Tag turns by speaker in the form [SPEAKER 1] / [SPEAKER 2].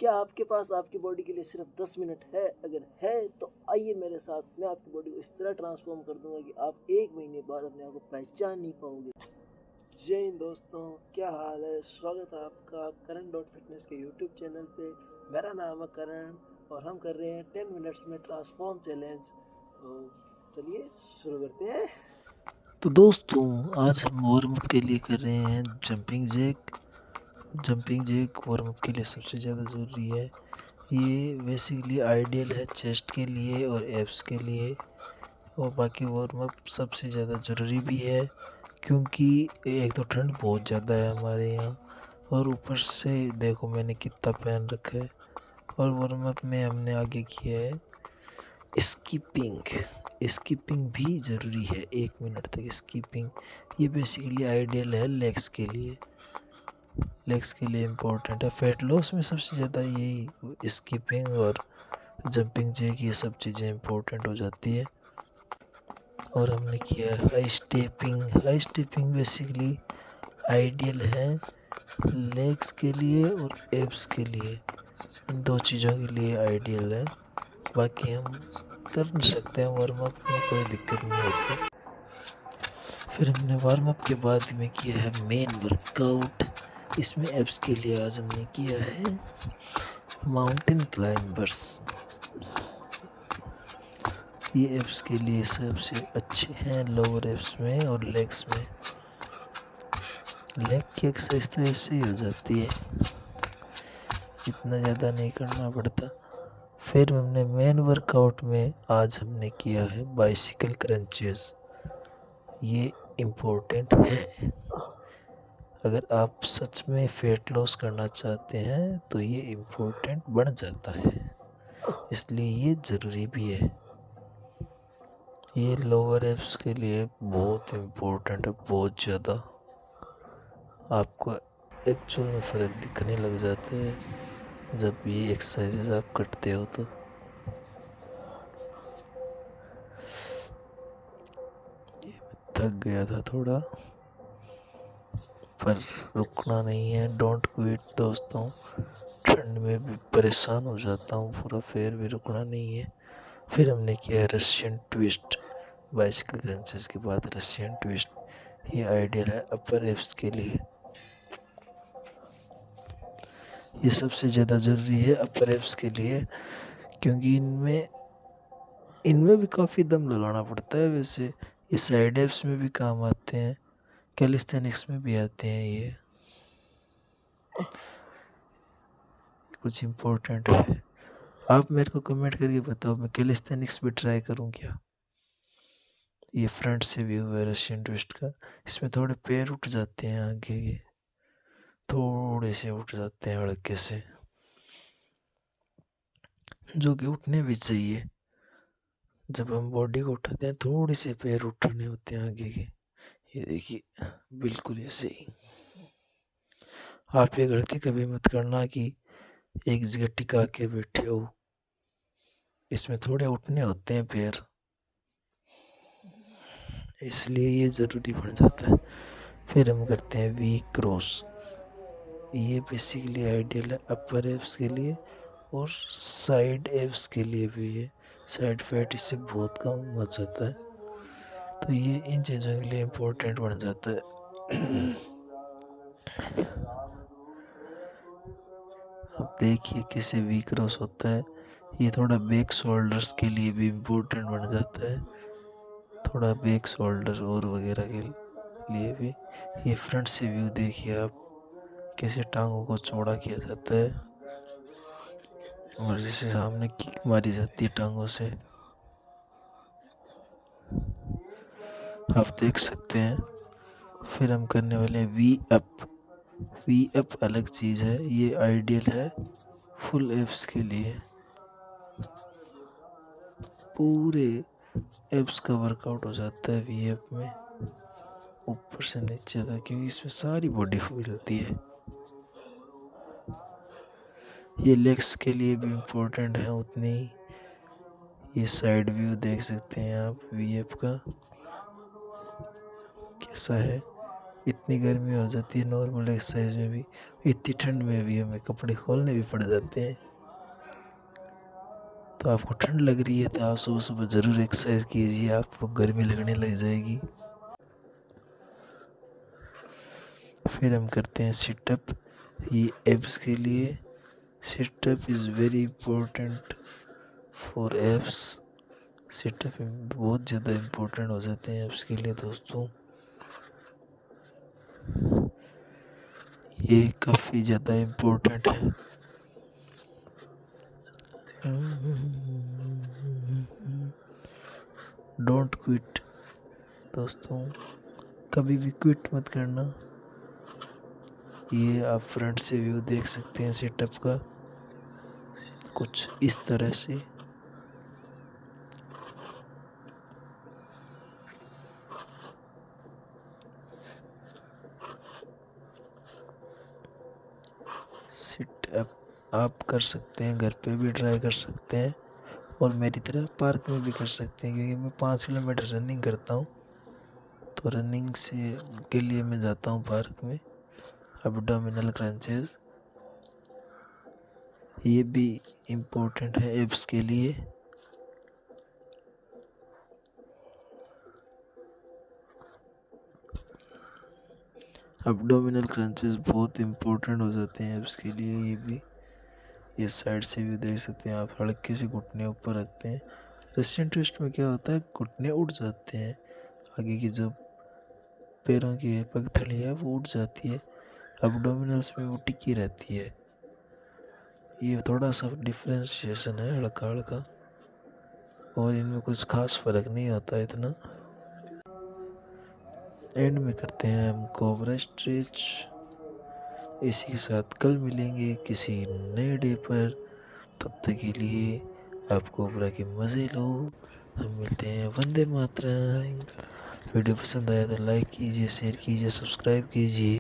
[SPEAKER 1] क्या आपके पास आपकी बॉडी के लिए सिर्फ 10 मिनट है? अगर है तो आइए मेरे साथ, मैं आपकी बॉडी को इस तरह ट्रांसफॉर्म कर दूंगा कि आप 1 महीने बाद अपने आप को पहचान नहीं पाओगे। जय हिंद दोस्तों, क्या हाल है? स्वागत है आपका करण डॉट फिटनेस के यूट्यूब चैनल पे। मेरा नाम है करण और हम कर रहे हैं 10 मिनट्स में ट्रांसफॉर्म चैलेंज। तो चलिए शुरू करते हैं। तो दोस्तों, आज हम वार्म अप के लिए कर रहे हैं जंपिंग जैक वार्म अप के लिए सबसे ज़्यादा ज़रूरी है। ये बेसिकली आइडियल है चेस्ट के लिए और एब्स के लिए, और बाकी वार्म अप सबसे ज़्यादा ज़रूरी भी है क्योंकि एक तो ठंड बहुत ज़्यादा है हमारे यहाँ, और ऊपर से देखो मैंने कितना पहन रखा है। और वार्म अप में हमने आगे किया है स्किपिंग भी ज़रूरी है, 1 मिनट तक स्किपिंग। ये बेसिकली आइडियल है लेग्स के लिए इम्पोर्टेंट है। फैट लॉस में सबसे ज़्यादा यही स्किपिंग और जंपिंग जैक, ये सब चीज़ें इम्पोर्टेंट हो जाती है। और हमने किया हाई स्टेपिंग बेसिकली आइडियल है लेग्स के लिए और एब्स के लिए, इन दो चीज़ों के लिए आइडियल है। बाकी हम कर सकते हैं वार्म अप में, कोई दिक्कत नहीं होती। फिर हमने वार्म अप के बाद में किया है मेन वर्कआउट। इसमें एब्स के लिए आज हमने किया है माउंटेन क्लाइंबर्स। ये एब्स के लिए सबसे अच्छे हैं लोअर एब्स में और लेग्स में। लेग की एक्सरसाइज तो ऐसे ही हो जाती है, इतना ज़्यादा नहीं करना पड़ता। फिर हमने मेन वर्कआउट में आज हमने किया है बाइसिकल क्रंचेस। ये इम्पोर्टेंट है, अगर आप सच में फैट लॉस करना चाहते हैं तो ये इम्पोर्टेंट बन जाता है, इसलिए ये ज़रूरी भी है। ये लोअर एब्स के लिए बहुत इम्पोर्टेंट है, बहुत ज़्यादा। आपको एक्चुअल में फ़र्क दिखने लग जाता है जब ये एक्सरसाइजेस आप करते हो तो। ये मैं थक गया था थोड़ा, पर रुकना नहीं है। डोंट क्विट दोस्तों, ठंड में भी परेशान हो जाता हूँ पूरा, फिर भी रुकना नहीं है। फिर हमने किया रशियन ट्विस्ट। बाइसिकल क्रंचेस के बाद रशियन ट्विस्ट, ये आइडियल है अपर एब्स के लिए। ये सबसे ज़्यादा ज़रूरी है अपर एब्स के लिए, क्योंकि इनमें भी काफ़ी दम लगाना पड़ता है। वैसे ये साइड एब्स में भी काम आते हैं, कैलिस्थेनिक्स में भी आते हैं। ये कुछ इम्पोर्टेंट है। आप मेरे को कमेंट करके बताओ, मैं कैलिस्थेनिक्स भी ट्राई करूं क्या। ये फ्रंट से व्यू है रशियन ट्विस्ट का। इसमें थोड़े पैर उठ जाते हैं आगे के, थोड़े से उठ जाते हैं हल्के से, जो कि उठने भी चाहिए। जब हम बॉडी को उठाते हैं थोड़े से पैर उठने होते हैं आगे के। ये देखिए, बिल्कुल ऐसे ही। आप ये गलती कभी मत करना कि एक जगह टिका के बैठे हो, इसमें थोड़े उठने होते हैं पैर, इसलिए ये ज़रूरी बन जाता है। फिर हम करते हैं वी क्रॉस। ये बेसिकली आइडियल है अपर एब्स के लिए और साइड एब्स के लिए भी है। साइड फैट इससे बहुत कम हो जाता है, तो ये इन चीज़ों के लिए इम्पोर्टेंट बन जाता है। अब देखिए कैसे वी क्रॉस होता है। ये थोड़ा बैक शोल्डर्स के लिए भी इम्पोर्टेंट बन जाता है, थोड़ा बैक शोल्डर और वगैरह के लिए भी। ये फ्रंट से व्यू देखिए आप, कैसे टांगों को चौड़ा किया जाता है और जैसे सामने किक मारी जाती है टांगों से, आप देख सकते हैं। फिर हम करने वाले वी अप अलग चीज़ है, ये आइडियल है फुल एब्स के लिए। पूरे एब्स का वर्कआउट हो जाता है वी अप में, ऊपर से नीचे तक, क्योंकि इसमें सारी बॉडी फुल होती है। ये लेग्स के लिए भी इम्पोर्टेंट है उतनी ही। ये साइड व्यू देख सकते हैं आप वी अप का कैसा है। इतनी गर्मी हो जाती है नॉर्मल एक्सरसाइज में भी, इतनी ठंड में भी हमें कपड़े खोलने भी पड़ जाते हैं। तो आपको ठंड लग रही है तो आप सुबह सुबह ज़रूर एक्सरसाइज कीजिए, आपको गर्मी लगने लग जाएगी। फिर हम करते हैं सिटअप, ये एब्स के लिए। Sit up is very important for abs. Sit up बहुत ज़्यादा इम्पोर्टेंट हो जाते हैं एब्स के लिए दोस्तों। ये काफ़ी ज़्यादा इम्पोर्टेंट है। डोंट क्विट दोस्तों, कभी भी क्विट मत करना। ये आप फ्रंट से व्यू देख सकते हैं सेटअप का, कुछ इस तरह से। सिटअप आप कर सकते हैं, घर पे भी ट्राई कर सकते हैं और मेरी तरह पार्क में भी कर सकते हैं, क्योंकि मैं 5 किलोमीटर रनिंग करता हूँ। तो रनिंग से के लिए मैं जाता हूँ पार्क में। एब्डोमिनल क्रंचेस, ये भी इम्पोर्टेंट है एब्स के लिए। एब्डोमिनल क्रंचेस बहुत इम्पोर्टेंट हो जाते हैं एब्स के लिए। ये भी, ये साइड से भी देख सकते हैं आप, हल्के से घुटने ऊपर रखते हैं। रशियन ट्विस्ट में क्या होता है, घुटने उठ जाते हैं, आगे की जो पैरों की पगथड़ी है वो उठ जाती है, एब्डोमिनल्स में वो टिकी रहती है। ये थोड़ा सा डिफ्रेंशिएशन है, हल्का हल्का, और इनमें कुछ खास फर्क नहीं होता इतना। एंड में करते हैं हम कोबरा स्ट्रेच। इसी के साथ कल मिलेंगे किसी नए डे पर। तब तक के लिए आप कोबरा के मज़े लो। हम मिलते हैं, वंदे मातरम। वीडियो पसंद आया तो लाइक कीजिए, शेयर कीजिए, सब्सक्राइब कीजिए।